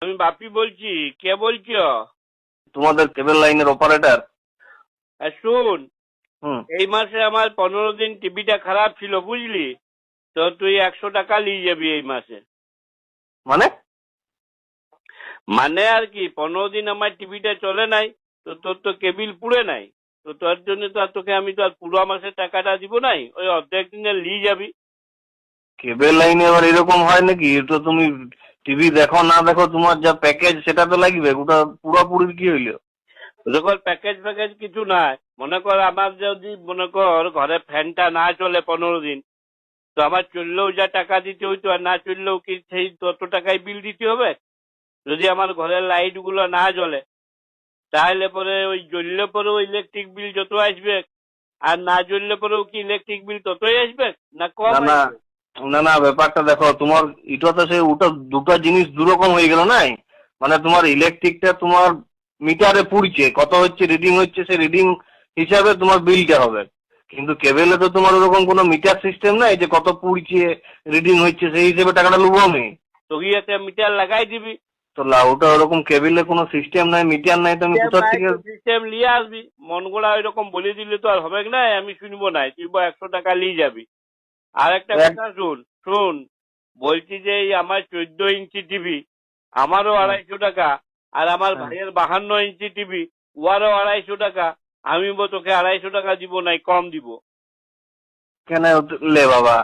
আমি বাপি বলছি। কে বলছো? তোমাদের কেবল লাইনের অপারেটর। শোন, হুম। এই মাসে আমার 15 দিন টিভিটা খারাপ ছিল, বুঝলি? তো তুই 100 টাকা নিয়ে যাবি এই মাসে। মানে? মানে আর কি, 15 দিন আমার টিভিটা চলে নাই। তো তোর তো কেবিল পুড়ে নাই। তো তোর জন্য তো আর তোকে আমি তো আর পুরো মাসের টাকাটা দিব নাই, ওই অর্ধেক দিনে নিয়ে যাবি। কেবল লাইনে এবার এরকম হয় নাকি? এটা তুমি টিভি দেখো না দেখো, তোমার যা প্যাকেজ সেটা তো লাগবে। ওটা পুরোপুরি কি হইলো? যখন প্যাকেজ ফ্যাকেজ কিছু নাই, মনে কর আমার যদি মনে কর ঘরে ফ্যানটা না চলে 15 দিন, তো আমার চললেও যা টাকা দিতে হইতো, আর না চললেও কি সেই তত টাকাই বিল দিতে হবে? যদি আমার ঘরের লাইট গুলো না জ্বলে, তাহলে পরে ওই জ্বললে পরেও ইলেকট্রিক বিল যত আসবে, আর না জ্বললে পরেও কি ইলেকট্রিক বিল ততই আসবে, না কম না না আসবে? না না, ব্যাপারটা দেখো তোমার। এটা তো সে ওটা দুটো জিনিস দুরকম হয়ে গেল নাই। মানে তোমার ইলেকট্রিকটা তোমার মিটারে পুড়ছে, কত হচ্ছে রিডিং হচ্ছে, সে রিডিং হিসাবে তোমার বিলটা হবে। কিন্তু কেবেলে তো তোমার ওরকম কোনো মিটার সিস্টেম নাই যে কত পুড়ছে রিডিং হচ্ছে সেই হিসেবে টাকাটা লুবো আমি। তো গিয়ে মিটার লাগাই দিবি। তো ওটা ওরকম কেবিলে কোনো সিস্টেম নাই, মিটার নাই, তো আমি সিস্টেম কোথা নাই থেকে? তো সিস্টেম নিয়ে আসবি। মন গড়া ওইরকম বলে দিলে তো আর হবে না, আমি শুনবো না। তুই 100 টাকা নিয়ে যাবি। আর একটা এক কথা শুন শুন, বলছি যে এই আমার 14 ইঞ্চি টিভি, আমারও হুম, 250 টাকা। আর আমার হ্যাঁ। ভাইয়ের 52 ইঞ্চি টিভি, ওয়ারও 250 টাকা। আমি তোকে 250 টাকা দিব নাই, কম দিব। কেন লে বাবা?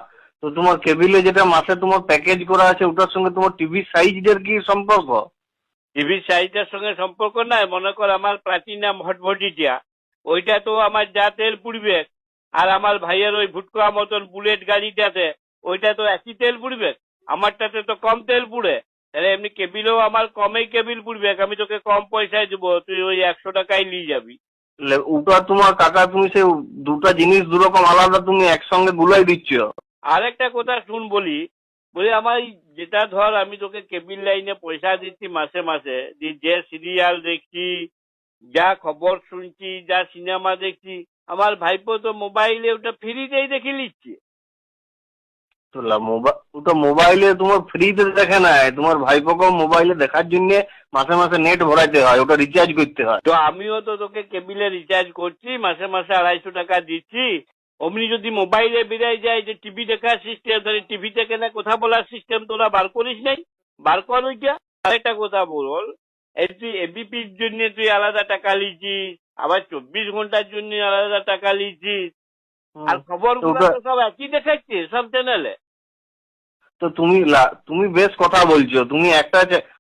তো তোমার কেবিলে যেটা মাসে তোমার প্যাকেজ করা আছে ওটার সঙ্গে তোমার টিভি সাইজের কি সম্পর্ক? টিভির সাইজটার সঙ্গে সম্পর্ক নাই। মনে কর আমার প্লাটিনাম হটভটিটা, ওইটা তো আমার যা তেল পুড়বে, আর আমার ভাইয়ের ওই ভুটকা মতন বুলেট গাড়িটাতে, ওইটা তো একই তেল পুড়বে। আমারটাতে তো কম তেল পুড়ে। তাহলে এমনি কেবিলেও আমার কমেই কেবিল পুড়বে, আমি তোকে কম পয়সায় দিব, তুই ওই 100 টাকায় নিয়ে যাবি। ওটা তোমার কাকা, তুমি সে দুটা জিনিস দুরকম আলাদা তুমি একসঙ্গে গুলাই দিচ্ছ। আরেকটা কথা শুন বলি, বলি আমার যেটা ধর আমি তোকে কেবিল লাইনে পয়সা দিচ্ছি মাসে মাসে, যে সিরিয়াল দেখছি, যা খবর শুনছি, যা সিনেমা দেখছি, আমার ভাইপো তো মোবাইলে ওটা ফ্রিতেই দেখে নিচ্ছে। তো ওটা মোবাইলে তোমার ফ্রিতে দেখে নাই, তোমার ভাইপোকে মোবাইলে দেখার জন্য মাসে মাসে নেট ভরাইতে হয়, ওটা রিচার্জ করতে হয়। তো আমিও তো তোকে কেবিলে রিচার্জ করছি, মাসে মাসে 250 টাকা দিচ্ছি। অমনি যদি মোবাইলে বেরিয়ে যায় যে টিভি দেখার সিস্টেম, তাহলে টিভি থেকে না কথা বলার সিস্টেম তোরা বার করিস নাই? বার কর ওইটা। আরেকটা কথা বল, এই তুই এবিপির জন্য তুই আলাদা টাকা লিছিস, আবার 24 ঘন্টার জন্য আলাদা টাকা লিছিস, আর হুম। খবর তো গুলা ওটা তো সব একই দেখাচ্ছে সব চ্যানেলে। তো তুমি তুমি বেশ কথা বলছো। তুমি একটা